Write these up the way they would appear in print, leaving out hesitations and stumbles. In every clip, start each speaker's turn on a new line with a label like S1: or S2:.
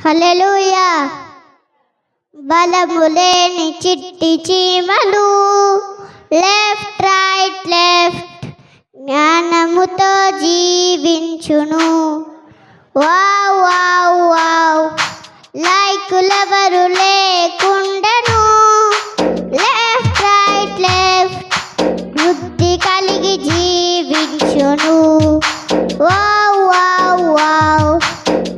S1: హల్లెలూయా. బలములేని చిట్టి చీమలు left right left జ్ఞానముతో జీవించును. వావ్ వావ్ వావ్ లైకులెవరు లేకుండను. లెఫ్ట్ రైట్ లెఫ్ట్ బుద్ధి కలిగి జీవించును. వావ్ వావ్ వావ్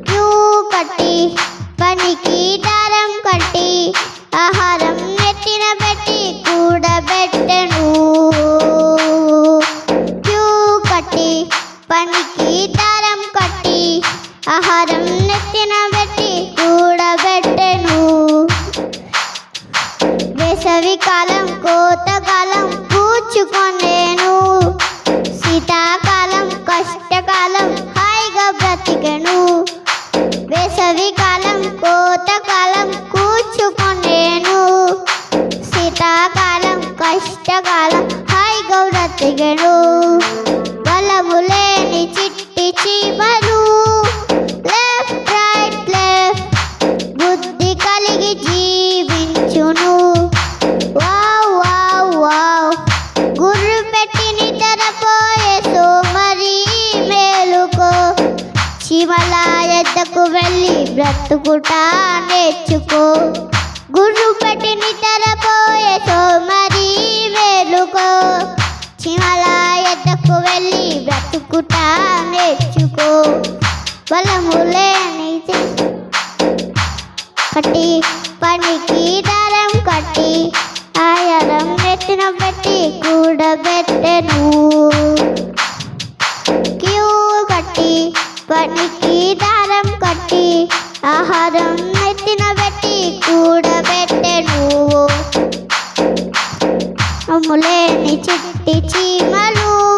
S1: క్యూ కట్టి పనికి దారం కట్టి ఆహారం నెత్తిన పెట్టి కూడబెట్టెను. క్యూ కట్టి పనికి దారం కట్టి ఆహారం నెత్తిన పెట్టి కూడబెట్టెను. వేసవి కాలం కోతకాలం పూచుకొనేను. శీతాకాలం కష్టకాలం హాయిగా బ్రతికెను. వేసవి కాలం కోతకాలం కూర్చుకొనేను. శీతాకాలం కష్టకాలం హాయిగా బ్రతికెను. బలములేని చిట్టి చీమలు లెఫ్ట్ రైట్ లెఫ్ట్ బుద్ధి కలిగి జీవించును. వావ్ వావ్ వావ్ గుర్రు పెట్టి నిద్రపోయే సోమరి మేలుకో. చీమల ఎద్దకు వెళ్ళి బ్రతుకుటా నేర్చుకో. గుర్రు పెట్టి నిద్రపోయే సోమరి మేలుకో. చీమల ఎద్దకు వెళ్ళి బ్రతుకుటా నేర్చుకో. బలములేని కట్టి పనికి దారం కట్టి ఆహారం నెత్తిన పెట్టి కూడబెట్టెను. క్యూ కట్టి పనికి దారం కట్టి ఆహారం నెత్తిన పెట్టి కూడబెట్టెను. బలములేని చిట్టి చీమలు